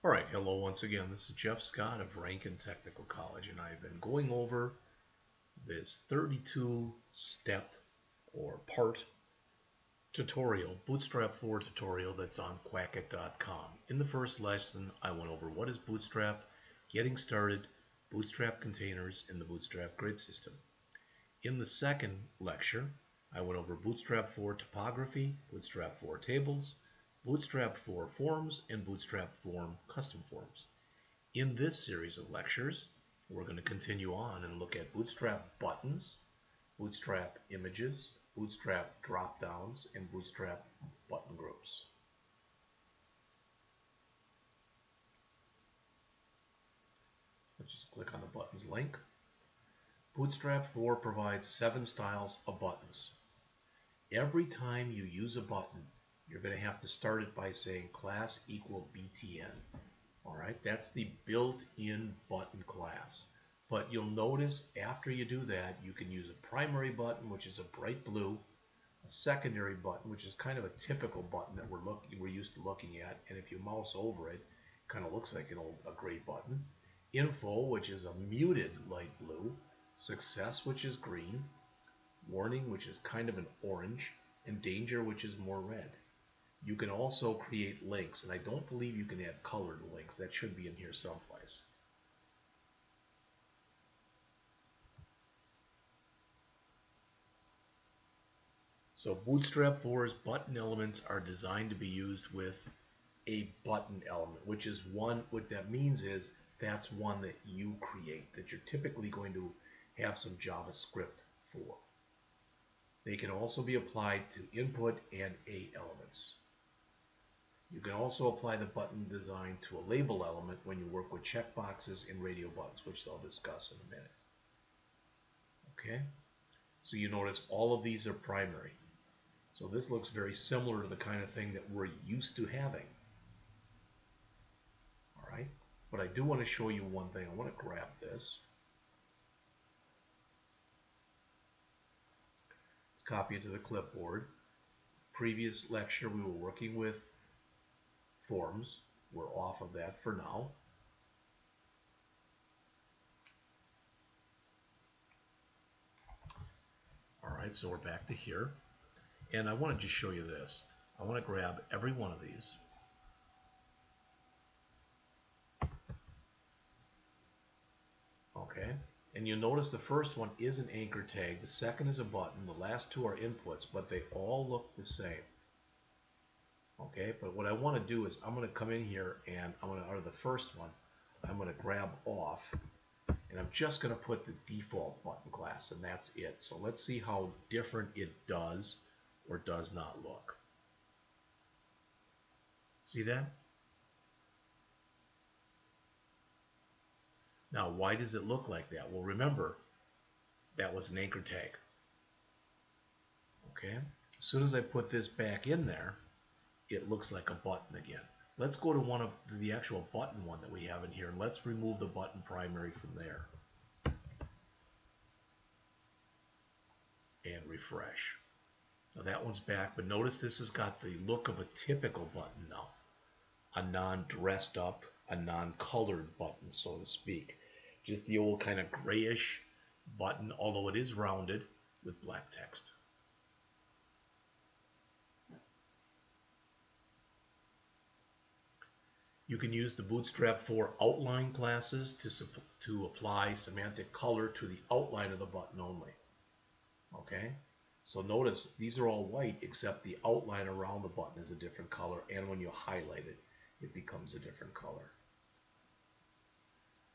Alright, hello once again. This is Jeff Scott of Rankin Technical College, and I've been going over this 32-step or part tutorial, Bootstrap 4 tutorial that's on Quackit.com. In the first lesson, I went over what is Bootstrap, getting started, Bootstrap containers, and the Bootstrap grid system. In the second lecture, I went over Bootstrap 4 topography, Bootstrap 4 tables, Bootstrap 4 forms, and Bootstrap form custom forms. In this series of lectures, we're going to continue on and look at Bootstrap buttons, Bootstrap images, Bootstrap drop-downs, and Bootstrap button groups. Let's just click on the buttons link. Bootstrap 4 provides 7 styles of buttons. Every time you use a button, you're going to have to start it by saying class equal BTN. Alright, that's the built-in button class. But you'll notice after you do that, you can use a primary button, which is a bright blue, a secondary button, which is kind of a typical button that we're used to looking at, and if you mouse over it, it kind of looks like a gray button. Info, which is a muted light blue, success, which is green, warning, which is kind of an orange, and danger, which is more red. You can also create links, and I don't believe you can add colored links. That should be in here someplace. So Bootstrap 4's button elements are designed to be used with a button element, which is one, what that means is that's one that you create, that you're typically going to have some JavaScript for. They can also be applied to input and A elements. You can also apply the button design to a label element when you work with checkboxes and radio buttons, which I'll discuss in a minute. Okay, so you notice all of these are primary. So this looks very similar to the kind of thing that we're used to having. All right, but I do want to show you one thing. I want to grab this. Let's copy it to the clipboard. Previous lecture we were working with forms. We're off of that for now. Alright, so we're back to here. And I want to just show you this. I want to grab every one of these. Okay, and you'll notice the first one is an anchor tag, the second is a button, the last two are inputs, but they all look the same. Okay, but what I want to do is I'm going to come in here and I'm going to, out of the first one, I'm going to grab off and I'm just going to put the default button class, and that's it. So let's see how different it does or does not look. See that? Now, why does it look like that? Well, remember, that was an anchor tag. Okay, as soon as I put this back in there, it looks like a button again. Let's go to the actual button one that we have in here, and let's remove the button primary from there. And refresh. Now that one's back, but notice this has got the look of a typical button now. A non-dressed up, a non-colored button, so to speak. Just the old kind of grayish button, although it is rounded with black text. You can use the Bootstrap 4 outline classes to apply semantic color to the outline of the button only. Okay, so notice these are all white except the outline around the button is a different color, and when you highlight it, it becomes a different color.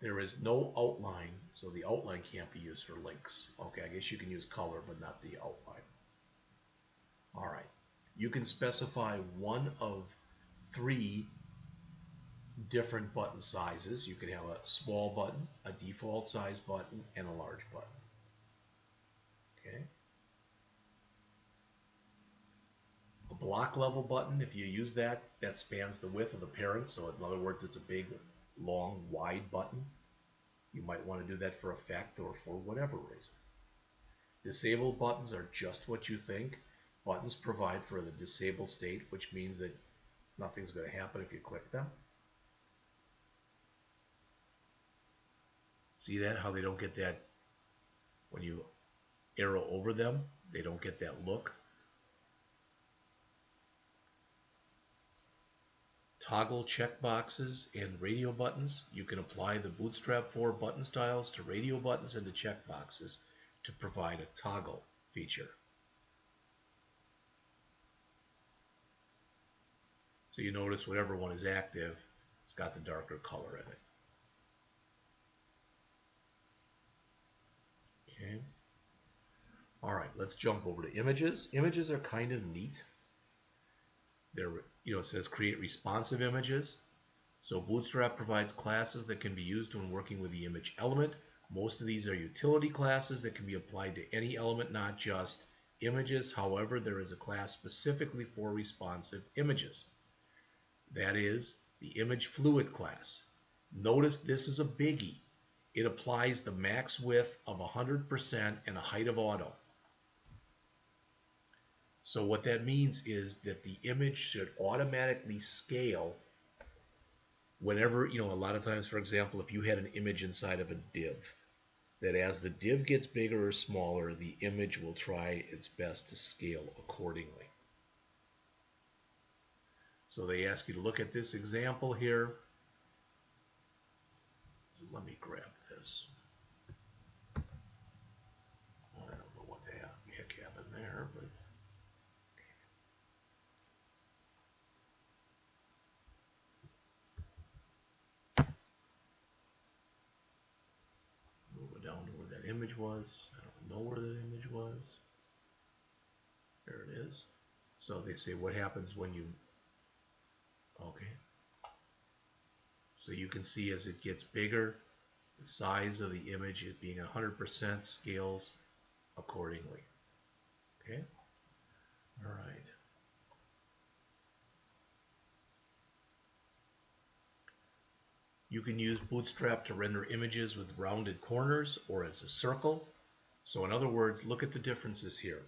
There is no outline, so the outline can't be used for links. Okay, I guess you can use color, but not the outline. All right, you can specify one of 3 different button sizes. You can have a small button, a default size button, and a large button. Okay. A block level button, if you use that, that spans the width of the parent. So in other words, it's a big, long, wide button. You might want to do that for effect or for whatever reason. Disabled buttons are just what you think. Buttons provide for the disabled state, which means that nothing's going to happen if you click them. See that? How they don't get that when you arrow over them? They don't get that look. Toggle checkboxes and radio buttons. You can apply the Bootstrap 4 button styles to radio buttons and to checkboxes to provide a toggle feature. So you notice whatever one is active, it's got the darker color in it. Okay. Alright, let's jump over to images. Images are kind of neat. It says create responsive images. So Bootstrap provides classes that can be used when working with the image element. Most of these are utility classes that can be applied to any element, not just images. However, there is a class specifically for responsive images. That is the image fluid class. Notice this is a biggie. It applies the max width of 100% and a height of auto. So what that means is that the image should automatically scale whenever, a lot of times, for example, if you had an image inside of a div, that as the div gets bigger or smaller, the image will try its best to scale accordingly. So they ask you to look at this example here. So let me grab this. I don't know what the heck happened there, but down to where that image was. I don't know where that image was. There it is. So they say what happens when you, okay. So you can see as it gets bigger, the size of the image is being 100% scales accordingly. Okay? All right. You can use Bootstrap to render images with rounded corners or as a circle. So in other words, look at the differences here.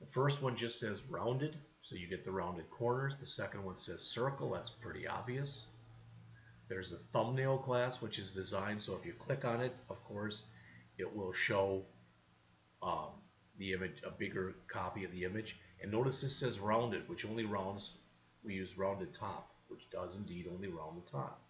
The first one just says rounded, so you get the rounded corners. The second one says circle, that's pretty obvious. There's a thumbnail class, which is designed so if you click on it, of course, it will show the image, a bigger copy of the image. And notice this says rounded, which only rounds, we use rounded top, which does indeed only round the top.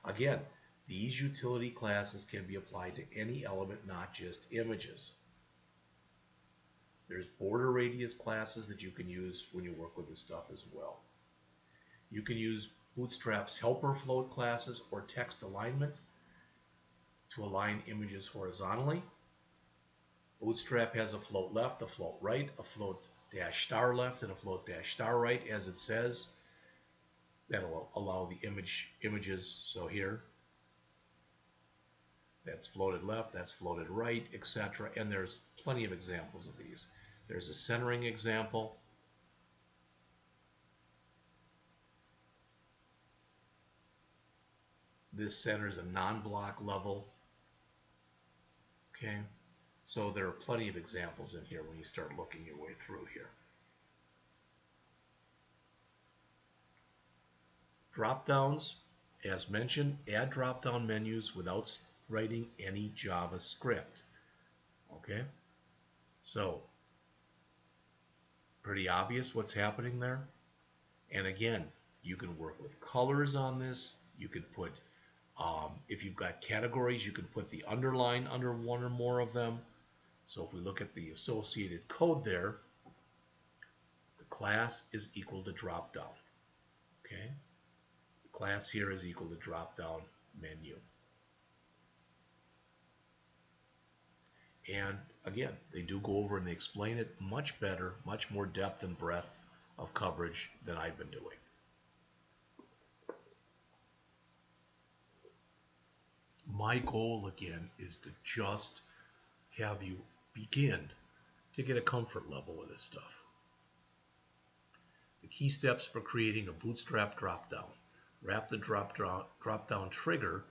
Again, these utility classes can be applied to any element, not just images. There's border radius classes that you can use when you work with this stuff as well. You can use Bootstrap's helper float classes or text alignment to align images horizontally. Bootstrap has a float left, a float right, a float dash star left, and a float dash star right, as it says. That'll allow the images, so here, that's floated left, that's floated right, etc. And there's plenty of examples of these. There's a centering example. This centers a non-block level. Okay, so there are plenty of examples in here when you start looking your way through here. Drop-downs, as mentioned, add drop-down menus without writing any JavaScript. Okay, so pretty obvious what's happening there. And again, you can work with colors on this. You could put, if you've got categories, you can put the underline under one or more of them. So if we look at the associated code there, the class is equal to drop-down. Okay. Class here is equal to drop-down menu. And again, they do go over and they explain it much better, much more depth and breadth of coverage than I've been doing. My goal again is to just have you begin to get a comfort level with this stuff. The key steps for creating a Bootstrap dropdown. Wrap the dropdown trigger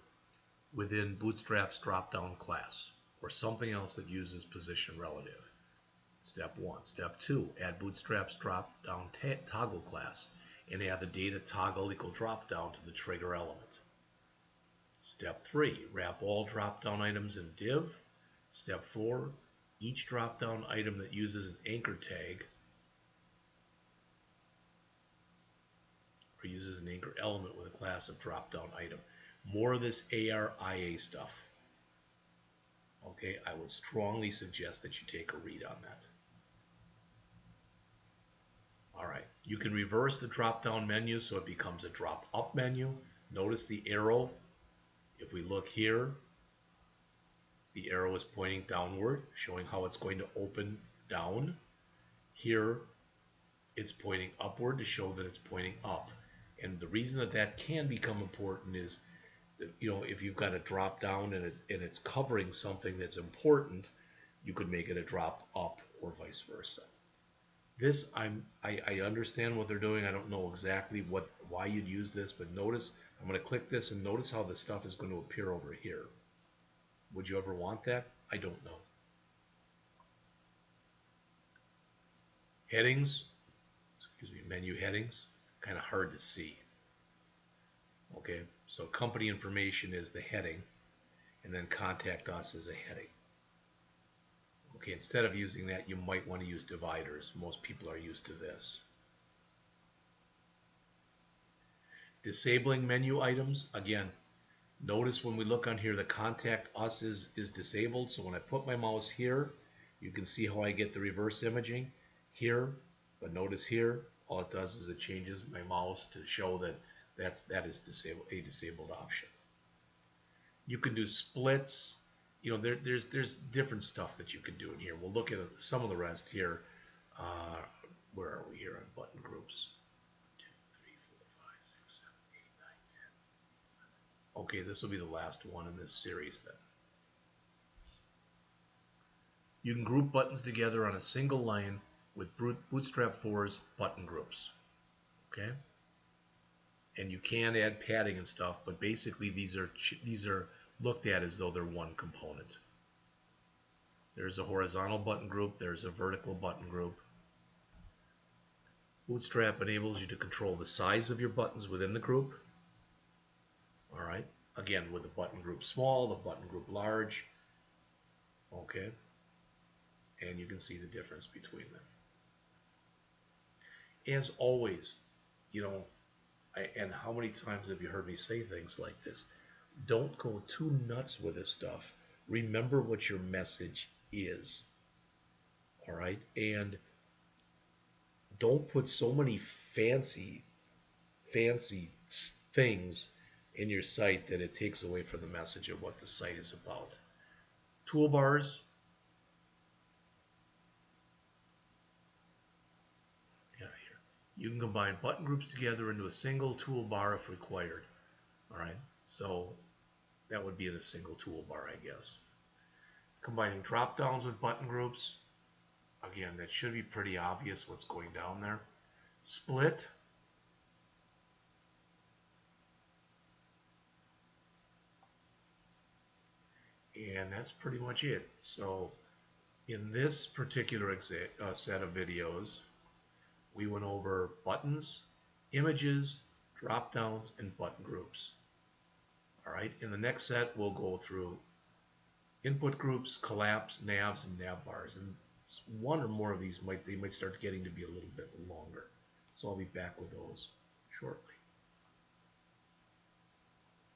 within Bootstrap's dropdown class or something else that uses position relative. Step 1. Step 2. Add Bootstrap's dropdown toggle class and add the data toggle equal dropdown to the trigger element. Step 3, wrap all drop-down items in div. Step 4, each drop-down item that uses an anchor tag or uses an anchor element with a class of drop-down item. More of this ARIA stuff. Okay, I would strongly suggest that you take a read on that. Alright, you can reverse the drop-down menu so it becomes a drop-up menu. Notice the arrow. If we look here, the arrow is pointing downward, showing how it's going to open down. Here, it's pointing upward to show that it's pointing up. And the reason that that can become important is that, you know, if you've got a drop down and it's covering something that's important, you could make it a drop up or vice versa. This, I understand what they're doing. I don't know exactly why you'd use this, but notice I'm going to click this and notice how the stuff is going to appear over here. Would you ever want that? I don't know. Headings, menu headings, kind of hard to see. Okay, so company information is the heading, and then contact us is a heading. Okay, instead of using that, you might want to use dividers. Most people are used to this. Disabling menu items, again, notice when we look on here, the contact us is disabled. So when I put my mouse here, you can see how I get the reverse imaging here. But notice here, all it does is it changes my mouse to show that that is a disabled option. You can do splits. You know, there's different stuff that you can do in here. We'll look at some of the rest here. Where are we here on button groups? 1, 2, 3, 4, 5, 6, 7, 8, 9, 10. Okay, this will be the last one in this series then. You can group buttons together on a single line with Bootstrap 4's button groups. Okay? And you can add padding and stuff, but basically these are looked at as though they're one component. There's a horizontal button group, there's a vertical button group. Bootstrap enables you to control the size of your buttons within the group. Alright, again with the button group small, the button group large. Okay, and you can see the difference between them. As always, you know, and how many times have you heard me say things like this? Don't go too nuts with this stuff. Remember what your message is. All right? And don't put so many fancy things in your site that it takes away from the message of what the site is about. Toolbars. You can combine button groups together into a single toolbar if required. Alright, so that would be in a single toolbar, I guess. Combining drop downs with button groups. Again, that should be pretty obvious what's going down there. Split. And that's pretty much it. So in this particular set of videos, we went over buttons, images, drop downs, and button groups. Alright, in the next set we'll go through input groups, collapse, navs, and nav bars. And one or more of these might start getting to be a little bit longer. So I'll be back with those.